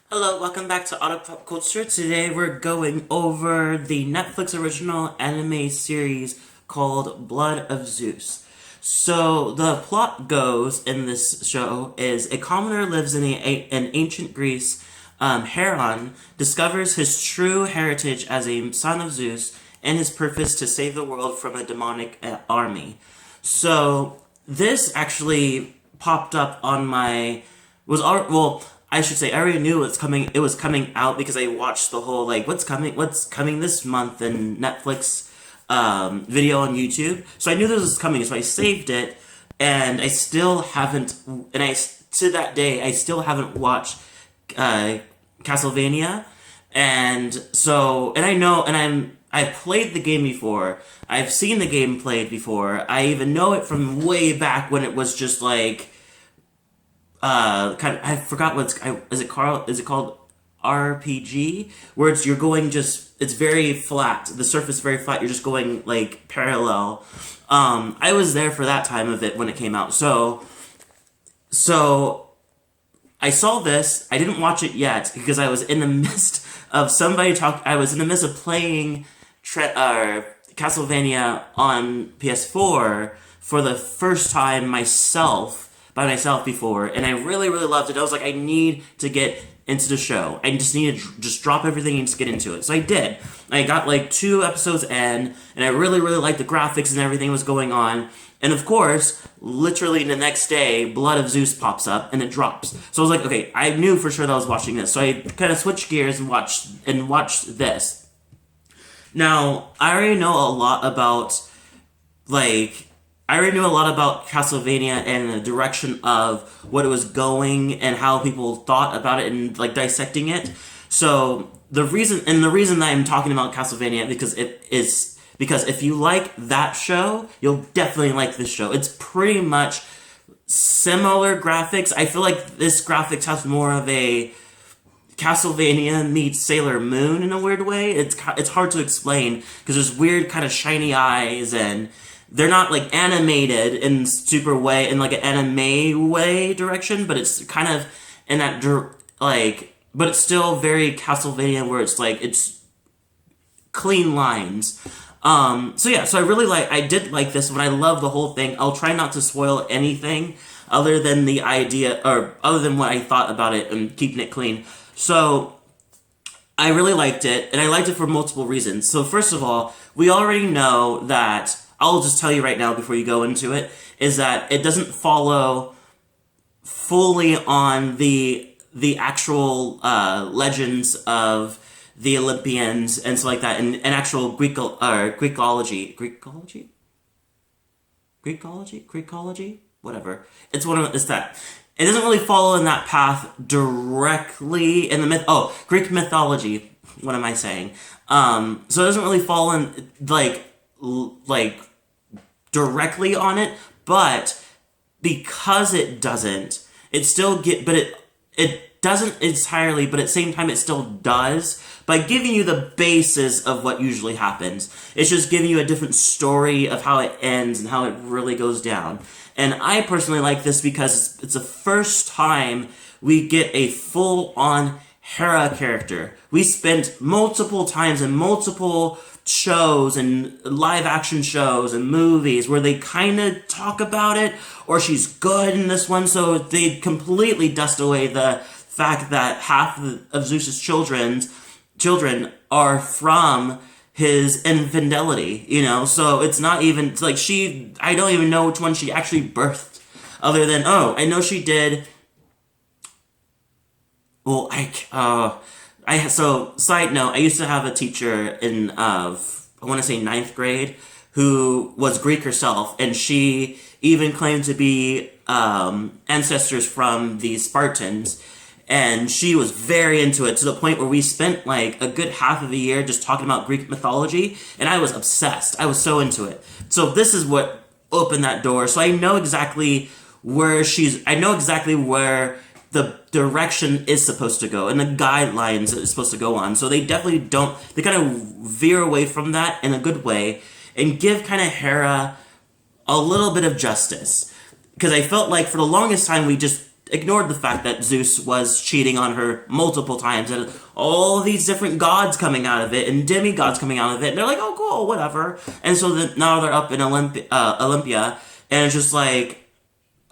Hello, welcome back to Otter Pop Culture. Today we're going over the Netflix original anime series called Blood of Zeus. So the plot goes in this show is a commoner lives in ancient Greece. Heron discovers his true heritage as a son of Zeus and his purpose to save the world from a demonic army. So this actually popped up on my was all well. I should say I already knew it's coming. It was coming out because I watched the whole like what's coming this month in Netflix video on YouTube. So I knew this was coming. So I saved it, and I still haven't. And I to that day I still haven't watched Castlevania, and I know, and I played the game before. I've seen the game played before. I even know it from way back when it was just like kind of, I forgot is it called RPG, where you're going just, it's very flat, the surface is very flat, you're just going like parallel. I was there for that time of it when it came out, so I saw this. I didn't watch it yet because I was in the midst of I was in the midst of playing Castlevania on PS4 for the first time by myself before, and I really, really loved it. I was like, I need to get into the show. I just need to just drop everything and just get into it. So I did. I got like 2 episodes in, and I really, really liked the graphics and everything was going on. And of course, literally the next day, Blood of Zeus pops up and it drops. So I was like, okay, I knew for sure that I was watching this. So I kind of switched gears and watched this. Now, I already know a lot about Castlevania and the direction of what it was going and how people thought about it and like dissecting it. So the reason that I'm talking about Castlevania because if you like that show, you'll definitely like this show. It's pretty much similar graphics. I feel like this graphics has more of a Castlevania meets Sailor Moon in a weird way. It's hard to explain because there's weird kind of shiny eyes, and they're not like animated in super way in like an anime way direction, but it's kind of in that but it's still very Castlevania where it's like it's clean lines. So I did like this one. I love the whole thing. I'll try not to spoil anything other than the idea or other than what I thought about it and keeping it clean. So I really liked it, and I liked it for multiple reasons. So first of all, we already know that, I'll just tell you right now before you go into it, is that it doesn't follow fully on the actual legends of the Olympians and stuff like that, and actual Greekology, whatever. It's that. It doesn't really follow in that path directly in the Greek mythology. What am I saying? So it doesn't really fall in like directly on it, but because it doesn't, it doesn't entirely, but at the same time it still does by giving you the basis of what usually happens. It's just giving you a different story of how it ends and how it really goes down. And I personally like this because it's the first time we get a full-on Hera character. We spent multiple times in multiple shows and live action shows and movies where they kind of talk about it, or she's good in this one, so they completely dust away the fact that half of Zeus's children are from his infidelity, so it's not even, it's like I don't even know which one she actually birthed, other than, I know she did, well, so side note, I used to have a teacher in, I want to say 9th grade, who was Greek herself, and she even claimed to be, ancestors from the Spartans. And she was very into it to the point where we spent like a good half of the year just talking about Greek mythology, and I was obsessed. I was so into it. So this is what opened that door. So I know exactly where the direction is supposed to go and the guidelines that it's supposed to go on. So they definitely they kind of veer away from that in a good way and give kind of Hera a little bit of justice. Because I felt like for the longest time we just ignored the fact that Zeus was cheating on her multiple times, and all these different gods coming out of it, and demigods coming out of it, and they're like, oh, cool, whatever. And so now they're up in Olympia, and it's just like,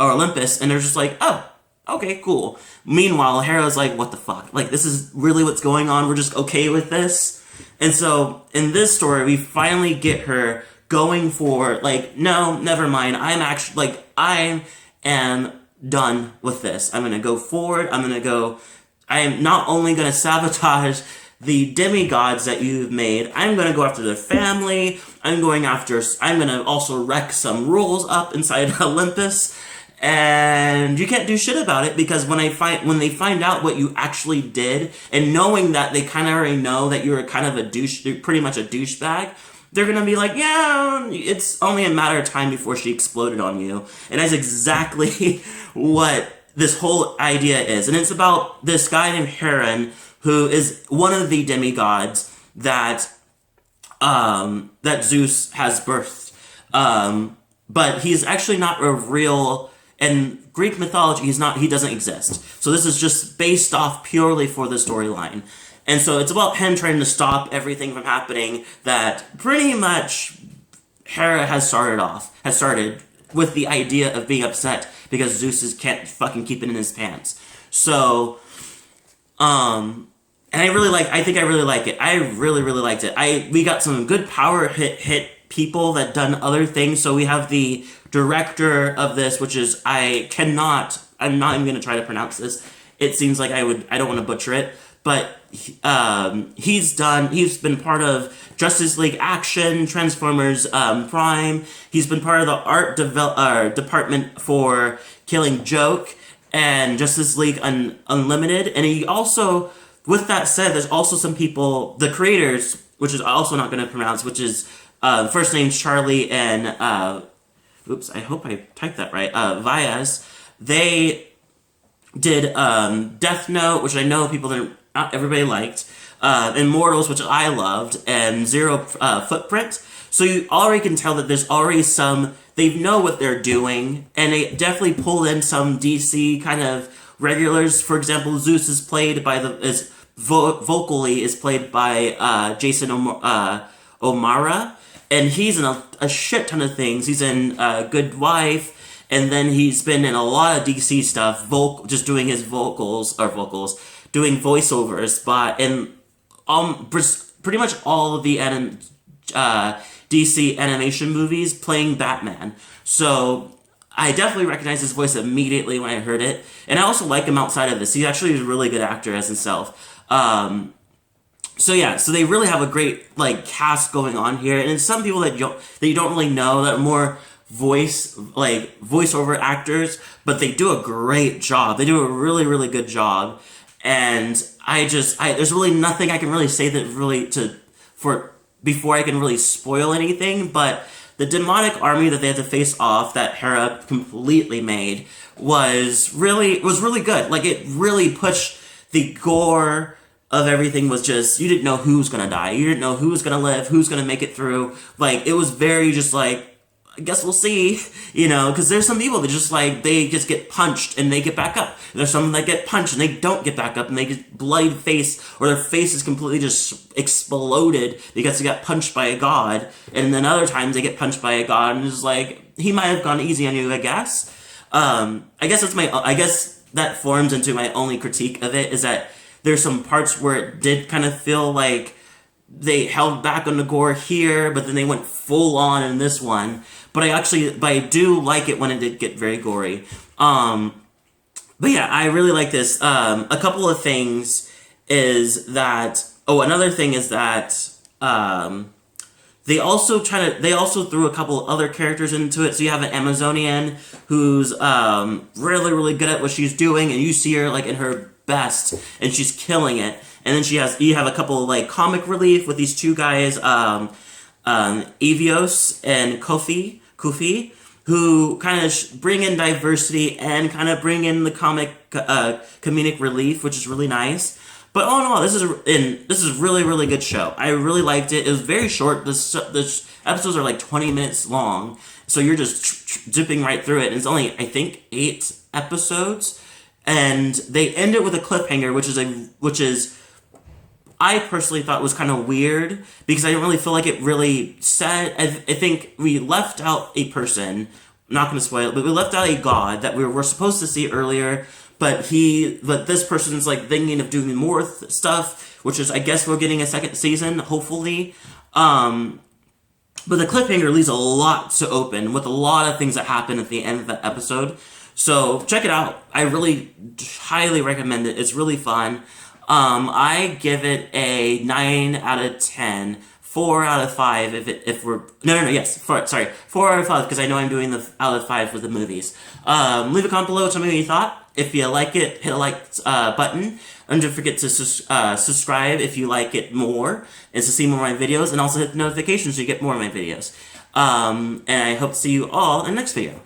or Olympus, and they're just like, oh, okay, cool. Meanwhile, Hera's like, what the fuck? Like, this is really what's going on? We're just okay with this? And so, in this story, we finally get her going for, like, no, never mind. I am done with this. I'm gonna go forward. I am not only gonna sabotage the demigods that you've made, I'm gonna go after their family. I'm gonna also wreck some rules up inside Olympus. And you can't do shit about it, because when they find out what you actually did, and knowing that they kind of already know that you're kind of you're pretty much a douchebag, they're gonna be like, yeah, it's only a matter of time before she exploded on you. And that's exactly what this whole idea is. And it's about this guy named Heron, who is one of the demigods that Zeus has birthed. But he's actually not a real. In Greek mythology, he doesn't exist. So this is just based off purely for the storyline. And so it's about him trying to stop everything from happening that pretty much Hera has started with the idea of being upset because Zeus can't fucking keep it in his pants. So, and I think I really like it. I really, really liked it. We got some good power hit people that done other things. So we have the director of this, which is, I'm not even going to try to pronounce this. It seems like I don't want to butcher it, but he's been part of Justice League Action, Transformers Prime. He's been part of the art department for Killing Joke and Justice League Unlimited. And he also, with that said, there's also some people, the creators, which is also not going to pronounce, which is first name's Charlie and oops, I hope I typed that right. Vias. They did Death Note, which I know not everybody liked, Immortals, which I loved, and Zero Footprint. So you already can tell that there's already they know what they're doing, and they definitely pulled in some DC kind of regulars. For example, Zeus is played by vocally is played by Jason O'Mara. And he's in a shit ton of things. He's in Good Wife, and then he's been in a lot of DC stuff, just doing his doing voiceovers, pretty much all of the DC animation movies playing Batman. So I definitely recognized his voice immediately when I heard it. And I also like him outside of this. He actually is a really good actor as himself. So they really have a great cast going on here, and it's some people that you don't really know that are more voiceover actors, but they do a great job. They do a really, really good job, and there's really nothing I can really say before I can really spoil anything. But the demonic army that they had to face off that Hera completely made was really good. Like, it really pushed the gore of everything. Was just, you didn't know who's gonna die, you didn't know who's gonna live, who's gonna make it through. Like, it was very just like, I guess we'll see, because there's some people that just they just get punched and they get back up. And there's some that get punched and they don't get back up, and they get bloodied face, or their face is completely just exploded because they got punched by a god. And then other times they get punched by a god and it's like, he might have gone easy on you, I guess. I guess that forms into my only critique of it, is that there's some parts where it did kind of feel like they held back on the gore here, but then they went full on in this one. But I do like it when it did get very gory. But yeah, I really like this. A couple of things is that, another thing is that, they also threw a couple of other characters into it. So you have an Amazonian who's, really, really good at what she's doing, and you see her, in her best, and she's killing it. And then you have a couple of comic relief with these two guys, Evios and Kofi, who kind of bring in diversity and kind of bring in the comedic relief, which is really nice. But all in all, this is a really, really good show. I really liked it. It was very short. The episodes are 20 minutes long, so you're just zipping right through it. And it's only, I think, 8 episodes. and they end it with a cliffhanger, which is I personally thought was kind of weird because I don't really feel like it really said. I think we left out a person. I'm not going to spoil it, but we left out a god that we were supposed to see earlier. But this person's like thinking of doing more stuff, which is I guess we're getting a second season, hopefully. But the cliffhanger leaves a lot to open with a lot of things that happen at the end of that episode. So check it out. I really highly recommend it. It's really fun. I give it a 9 out of 10. 4 out of 5 if we're... No, yes. 4 out of 5 because I know I'm doing the out of 5 with the movies. Leave a comment below, tell me what you thought. If you like it, hit a like button. And don't forget to subscribe if you like it more, and to see more of my videos, and also hit the notifications so you get more of my videos. And I hope to see you all in the next video.